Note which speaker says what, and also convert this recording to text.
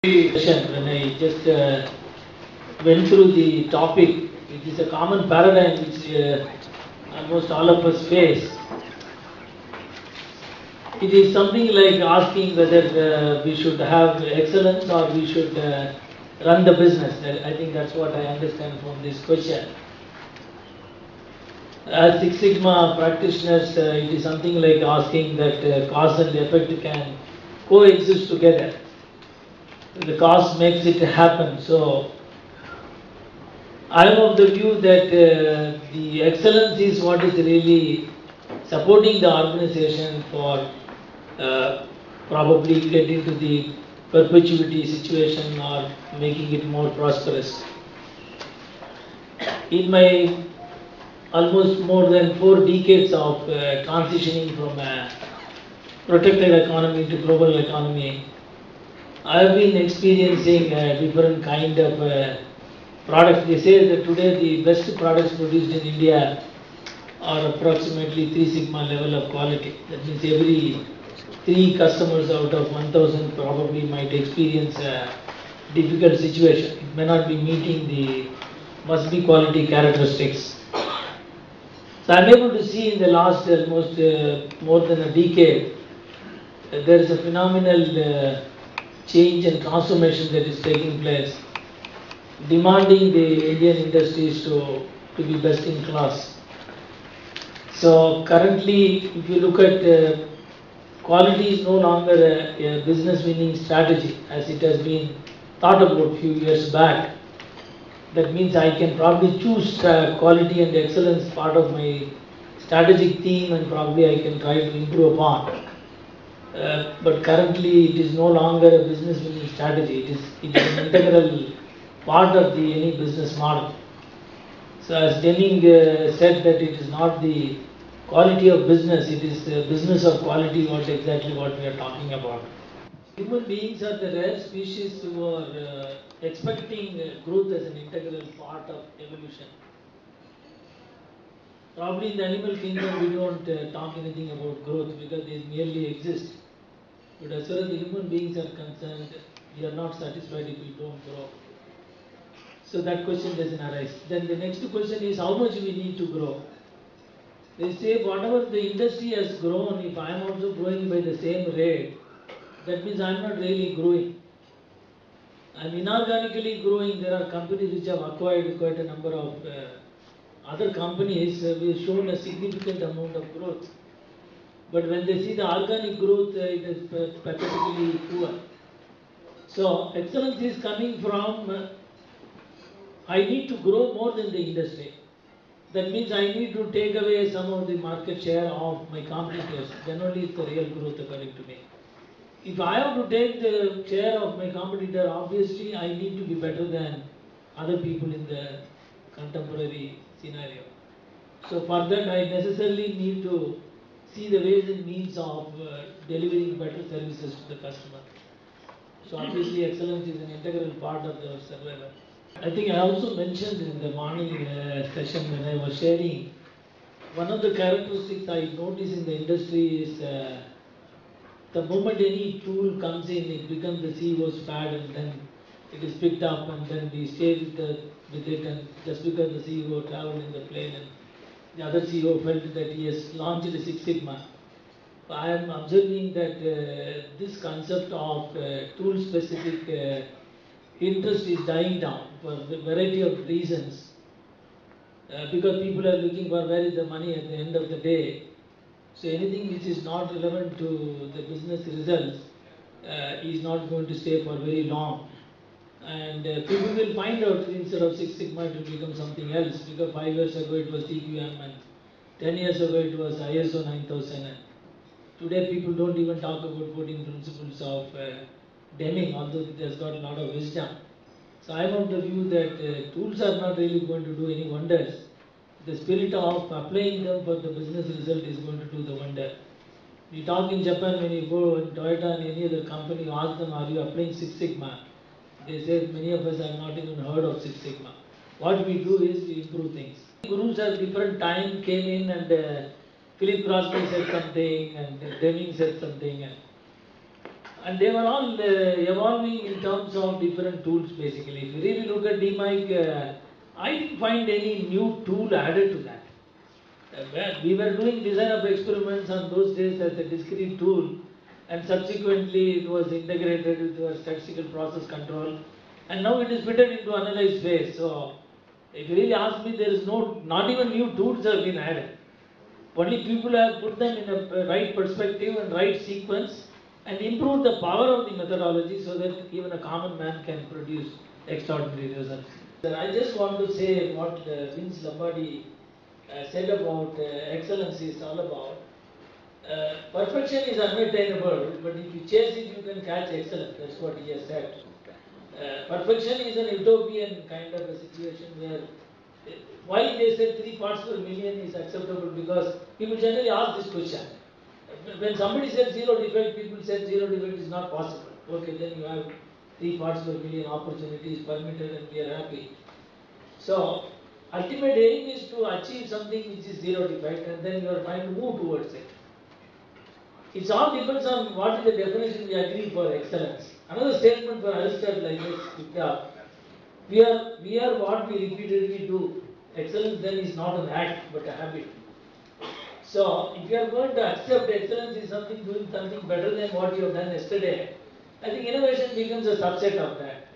Speaker 1: Session when I just went through the topic, it is a common paradigm which almost all of us face. It is something like asking whether we should have excellence or we should run the business. I think that's what I understand from this question. As Six Sigma practitioners, it is something like asking that cause and effect can coexist together. The cause makes it happen. So I am of the view that the excellence is what is really supporting the organization for probably get into the perpetuity situation or making it more prosperous. In my almost more than 4 decades of transitioning from a protected economy to global economy, I have been experiencing a different kind of products. They say that today the best products produced in India are approximately 3 sigma level of quality. That means every 3 customers out of 1000 probably might experience a difficult situation. It may not be meeting the must be quality characteristics. So I am able to see in the last almost more than a decade, there is a phenomenal change and transformation that is taking place, demanding the Indian industries to be best in class. So currently, if you look at quality is no longer a business winning strategy as it has been thought about a few years back. That means I can probably choose quality and excellence part of my strategic theme and probably I can try to improve upon. But currently it is no longer a business winning strategy. It is an integral part of any business model. So as Denning said that it is not the quality of business, it is the business of quality exactly what we are talking about. Human beings are the rare species who are expecting growth as an integral part of evolution. Probably in the animal kingdom we don't talk anything about growth because they merely exist. But as far as the human beings are concerned, we are not satisfied if we don't grow. So that question doesn't arise. Then the next question is how much we need to grow. They say whatever the industry has grown, if I am also growing by the same rate, that means I am not really growing. I am inorganically growing. There are companies which have acquired quite a number of other companies. We have shown a significant amount of growth. But when they see the organic growth, it is pathetically poor. So excellence is coming from I need to grow more than the industry. That means I need to take away some of the market share of my competitors. Then only is the real growth according to me. If I have to take the share of my competitor, obviously I need to be better than other people in the contemporary scenario. So for that I necessarily need to see the ways and means of delivering better services to the customer. So obviously excellence is an integral part of the survival. I think I also mentioned in the morning session when I was sharing, one of the characteristics I notice in the industry is the moment any tool comes in, it becomes the CEO's fad and then it is picked up and then we stay with it, and just because the CEO traveled in the plane and the other CEO felt that he has launched a Six Sigma. I am observing that this concept of tool specific interest is dying down for a variety of reasons. Because people are looking for where is the money at the end of the day. So anything which is not relevant to the business results is not going to stay for very long. And people will find out instead of Six Sigma it will become something else, because 5 years ago it was TQM and 10 years ago it was ISO 9000. And today people don't even talk about 14 principles of Deming, although it has got a lot of wisdom. So I am of the view that tools are not really going to do any wonders. The spirit of applying them for the business result is going to do the wonder. We talk in Japan, when you go in Toyota and any other company, you ask them, are you applying Six Sigma? They say, many of us have not even heard of Six Sigma. What we do is we improve things. Gurus at different time came in and Philip Crosby said something and Deming said something. And And they were all evolving in terms of different tools basically. If you really look at DMIC, I didn't find any new tool added to that. We were doing design of experiments on those days as a discrete tool, and subsequently it was integrated with our statistical process control, and now it is fitted into analyze phase. So, if you really ask me, there is not even new tools have been added. Only people have put them in a right perspective and right sequence and improved the power of the methodology so that even a common man can produce extraordinary results. I just want to say what Vince Lombardi said about excellence is all about. Perfection is unattainable, but if you chase it, you can catch excellence. That's what he has said. Perfection is an utopian kind of a situation where why they said 3 parts per million is acceptable, because people generally ask this question. When somebody said zero defect, people said zero defect is not possible. Okay, then you have 3 parts per million opportunities permitted and we are happy. So, ultimate aim is to achieve something which is zero defect, and then you are trying to move towards it. It all depends on what is the definition we agree for excellence. Another statement for Aristotle like this, we are what we repeatedly do. Excellence then is not an act but a habit. So, if you are going to accept excellence is something doing something better than what you have done yesterday, I think innovation becomes a subset of that.